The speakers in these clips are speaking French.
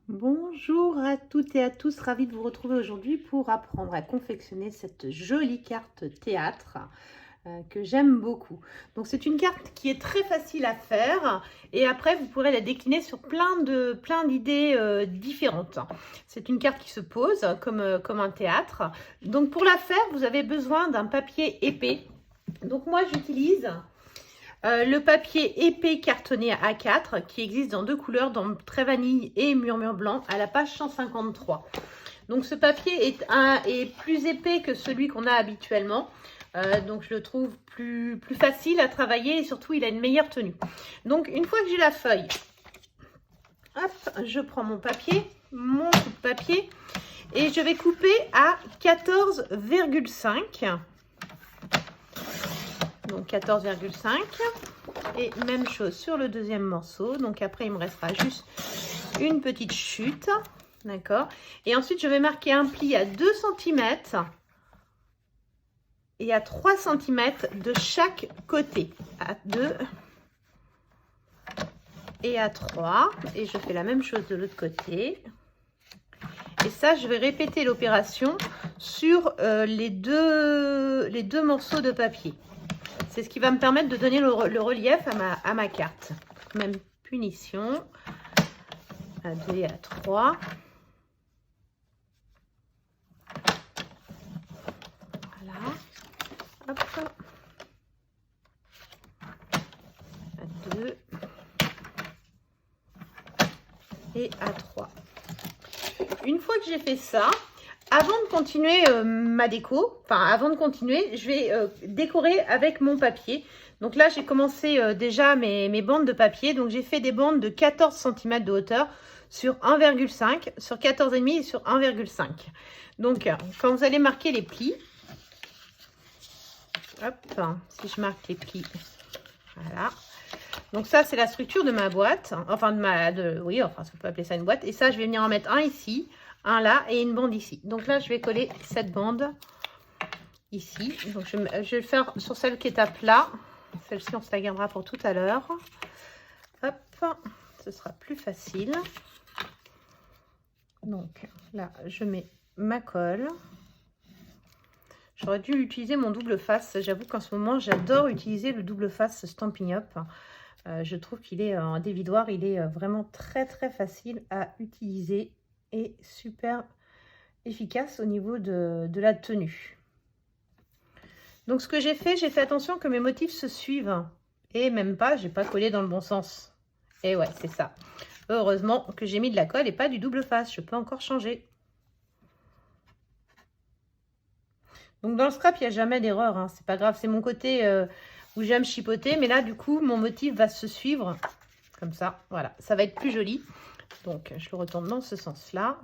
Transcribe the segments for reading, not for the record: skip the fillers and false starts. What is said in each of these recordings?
Bonjour à toutes et à tous, ravie de vous retrouver aujourd'hui pour apprendre à confectionner cette jolie carte théâtre que j'aime beaucoup. Donc c'est une carte qui est très facile à faire et après vous pourrez la décliner sur plein d'idées différentes. C'est une carte qui se pose comme un théâtre. Donc pour la faire, vous avez besoin d'un papier épais. Donc moi j'utilise le papier épais cartonné à A4 qui existe dans deux couleurs, dans Très Vanille et Murmure Blanc, à la page 153. Donc ce papier est plus épais que celui qu'on a habituellement. Donc je le trouve plus facile à travailler et surtout il a une meilleure tenue. Donc une fois que j'ai la feuille, hop, je prends mon papier, mon coup de papier et je vais couper à 14,5. Donc 14,5 et même chose sur le deuxième morceau. Donc après il me restera juste une petite chute, d'accord, et ensuite je vais marquer un pli à 2 cm et à 3 cm de chaque côté, à 2 et à 3, et je fais la même chose de l'autre côté. Et ça, je vais répéter l'opération sur les deux morceaux de papier. C'est ce qui va me permettre de donner le relief à ma carte. Même punition. À 2 et à 3. Voilà. Hop. À 2. Et à 3. Une fois que j'ai fait ça, avant de continuer ma déco, avant de continuer, je vais décorer avec mon papier. Donc là, j'ai commencé déjà mes bandes de papier. Donc j'ai fait des bandes de 14 cm de hauteur sur 1,5, sur 14,5 et sur 1,5. Donc quand vous allez marquer les plis, hop, si je marque les plis, voilà. Donc ça, c'est la structure de ma boîte, enfin oui, enfin ça peut appeler ça une boîte. Et ça, je vais venir en mettre un ici, un là et une bande ici. Donc là, je vais coller cette bande ici. Donc je vais le faire sur celle qui est à plat. Celle-ci, on se la gardera pour tout à l'heure. Hop, ce sera plus facile. Donc là, je mets ma colle. J'aurais dû utiliser mon double face. J'avoue qu'en ce moment, j'adore utiliser le double face Stampin' Up. Je trouve qu'il est en dévidoir, il est vraiment très facile à utiliser et super efficace au niveau de la tenue. Donc ce que j'ai fait attention que mes motifs se suivent. Et même pas, j'ai pas collé dans le bon sens. Et ouais, c'est ça. Heureusement que j'ai mis de la colle et pas du double face. Je peux encore changer. Donc dans le scrap, il n'y a jamais d'erreur. Hein. C'est pas grave, c'est mon côté où j'aime chipoter. Mais là, du coup, mon motif va se suivre comme ça. Voilà, ça va être plus joli. Donc, je le retourne dans ce sens-là.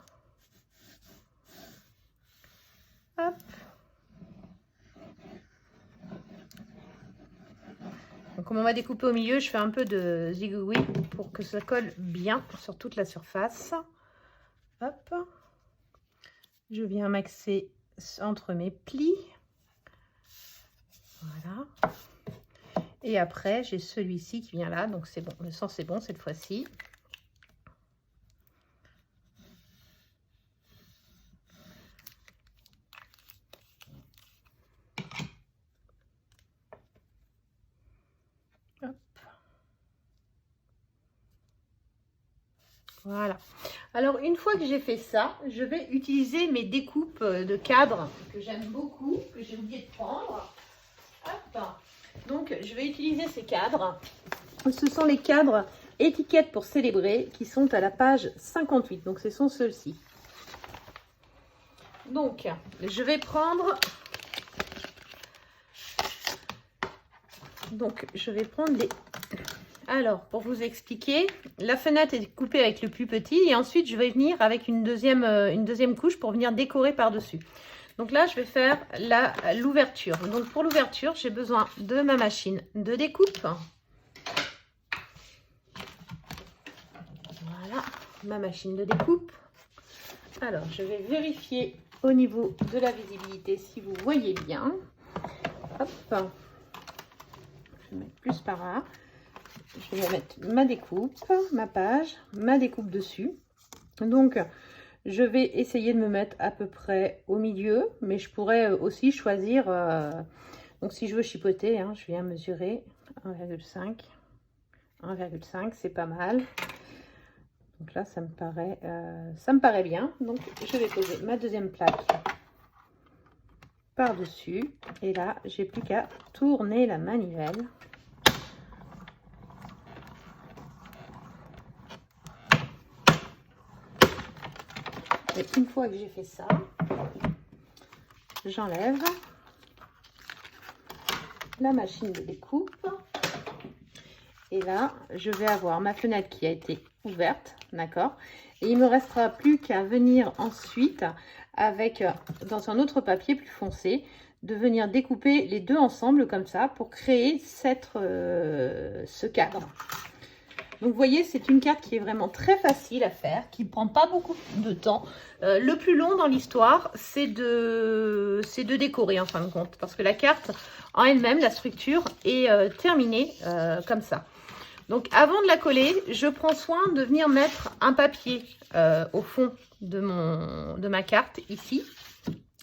Hop. Donc, comme on va découper au milieu, je fais un peu de zigouille pour que ça colle bien sur toute la surface. Hop. Je viens maxer entre mes plis. Voilà. Et après, j'ai celui-ci qui vient là. Donc, c'est bon. Le sens est bon cette fois-ci. Voilà. Alors, une fois que j'ai fait ça, je vais utiliser mes découpes de cadres que j'aime beaucoup, que j'ai oublié de prendre. Hop. Donc, je vais utiliser ces cadres. Ce sont les cadres étiquettes pour célébrer qui sont à la page 58. Donc, ce sont ceux-ci. Donc, je vais prendre... les... Alors, pour vous expliquer, la fenêtre est coupée avec le plus petit et ensuite, je vais venir avec une deuxième couche pour venir décorer par-dessus. Donc là, je vais faire l'ouverture. Donc, pour l'ouverture, j'ai besoin de ma machine de découpe. Voilà, ma machine de découpe. Alors, je vais vérifier au niveau de la visibilité si vous voyez bien. Hop. Je vais mettre plus par là. Je vais mettre ma découpe, ma page, ma découpe dessus. Donc, je vais essayer de me mettre à peu près au milieu, mais je pourrais aussi choisir, donc si je veux chipoter, hein, je viens mesurer 1,5, 1,5, c'est pas mal. Donc là, ça me paraît bien. Donc, je vais poser ma deuxième plaque par-dessus. Et là, j'ai plus qu'à tourner la manivelle. Et une fois que j'ai fait ça, j'enlève la machine de découpe. Et là, je vais avoir ma fenêtre qui a été ouverte, d'accord? Et il me restera plus qu'à venir ensuite avec, dans un autre papier plus foncé, de venir découper les deux ensemble comme ça pour créer ce cadre. Donc, vous voyez, c'est une carte qui est vraiment très facile à faire, qui ne prend pas beaucoup de temps. Le plus long dans l'histoire, c'est de décorer en fin de compte. Parce que la carte en elle-même, la structure, est terminée comme ça. Donc, avant de la coller, je prends soin de venir mettre un papier au fond de ma carte, ici.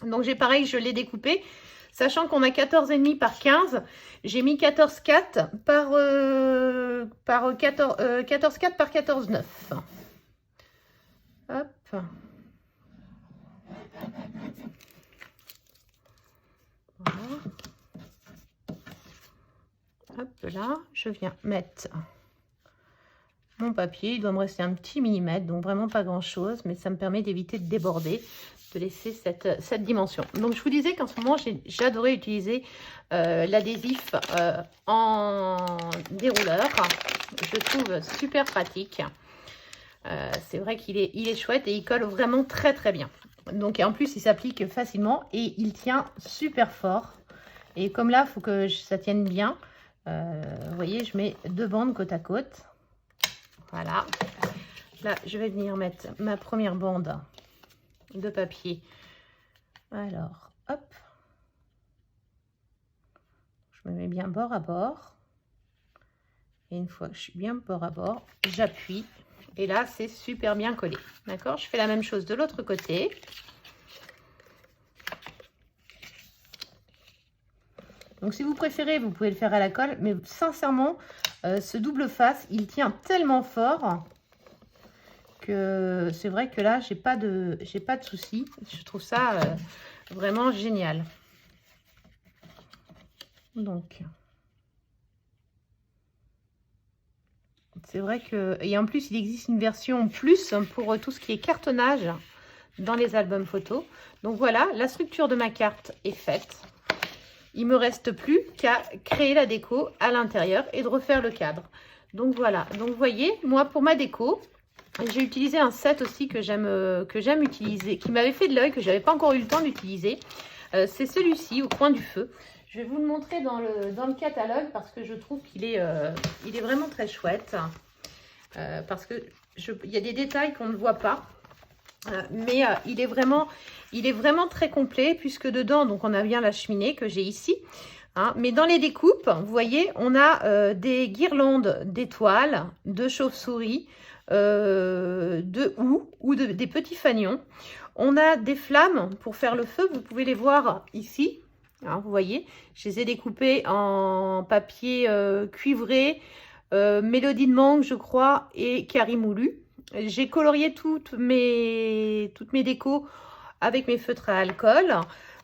Donc, pareil, je l'ai découpé. Sachant qu'on a 14,5 par 15, j'ai mis 14,4 par 14,4 par 14,9. Hop. Voilà. Hop là, je viens mettre mon papier. Il doit me rester un petit millimètre, donc vraiment pas grand chose, mais ça me permet d'éviter de déborder, de laisser cette dimension. Donc je vous disais qu'en ce moment j'adorais utiliser l'adhésif en dérouleur. Je trouve super pratique. C'est vrai qu'il est chouette et il colle vraiment très très bien. Donc et en plus il s'applique facilement et il tient super fort. Et comme là il faut que ça tienne bien, vous voyez, je mets deux bandes côte à côte. Voilà. Là je vais venir mettre ma première bande de papier. Alors, hop. Je me mets bien bord à bord. Et une fois que je suis bien bord à bord, j'appuie. Et là, c'est super bien collé. D'accord? Je fais la même chose de l'autre côté. Donc, si vous préférez, vous pouvez le faire à la colle. Mais sincèrement, ce double face, il tient tellement fort que c'est vrai que là, j'ai pas de souci. Je trouve ça vraiment génial. Donc, c'est vrai que... Et en plus, il existe une version plus pour tout ce qui est cartonnage dans les albums photos. Donc voilà, la structure de ma carte est faite. Il me reste plus qu'à créer la déco à l'intérieur et de refaire le cadre. Donc voilà, donc vous voyez, moi pour ma déco, j'ai utilisé un set aussi que j'aime utiliser, qui m'avait fait de l'œil, que j'avais pas encore eu le temps d'utiliser. C'est celui-ci, au coin du feu. Je vais vous le montrer dans le catalogue parce que je trouve qu'il est vraiment très chouette. Parce que il y a des détails qu'on ne voit pas. Mais il est vraiment très complet puisque dedans, donc on a bien la cheminée que j'ai ici. Hein, mais dans les découpes, vous voyez, on a des guirlandes d'étoiles, de chauves-souris, de houx ou des petits fanions. On a des flammes pour faire le feu, vous pouvez les voir ici. Hein, vous voyez, je les ai découpées en papier cuivré, mélodie de mangue, je crois, et carimoulu. J'ai colorié toutes mes décos avec mes feutres à alcool.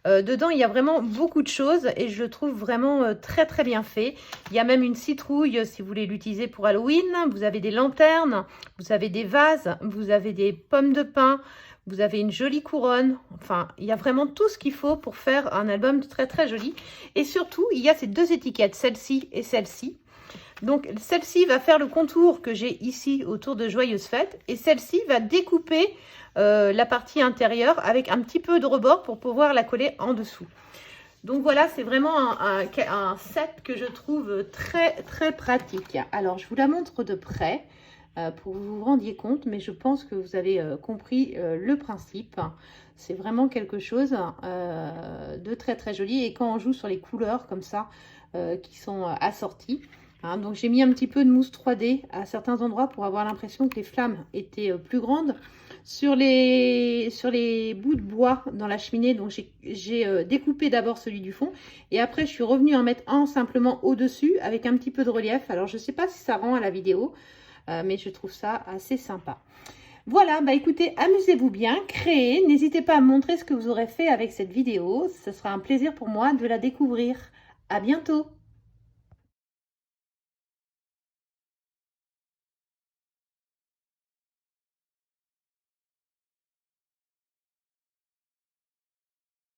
Dedans, il y a vraiment beaucoup de choses et je le trouve vraiment très très bien fait. Il y a même une citrouille si vous voulez l'utiliser pour Halloween. Vous avez des lanternes, vous avez des vases, vous avez des pommes de pin, vous avez une jolie couronne. Enfin, il y a vraiment tout ce qu'il faut pour faire un album très très joli. Et surtout, il y a ces deux étiquettes, celle-ci et celle-ci. Donc, celle-ci va faire le contour que j'ai ici autour de Joyeuses Fêtes. Et celle-ci va découper la partie intérieure avec un petit peu de rebord pour pouvoir la coller en dessous. Donc, voilà, c'est vraiment un set que je trouve très, très pratique. Alors, je vous la montre de près pour que vous vous rendiez compte. Mais je pense que vous avez compris le principe. C'est vraiment quelque chose de très, très joli. Et quand on joue sur les couleurs comme ça qui sont assorties, hein, donc j'ai mis un petit peu de mousse 3D à certains endroits pour avoir l'impression que les flammes étaient plus grandes. sur les bouts de bois dans la cheminée. Donc j'ai découpé d'abord celui du fond et après je suis revenue en mettre un simplement au-dessus avec un petit peu de relief. Alors je ne sais pas si ça rend à la vidéo, mais je trouve ça assez sympa. Voilà, bah écoutez, amusez-vous bien, créez. N'hésitez pas à me montrer ce que vous aurez fait avec cette vidéo. Ce sera un plaisir pour moi de la découvrir. À bientôt!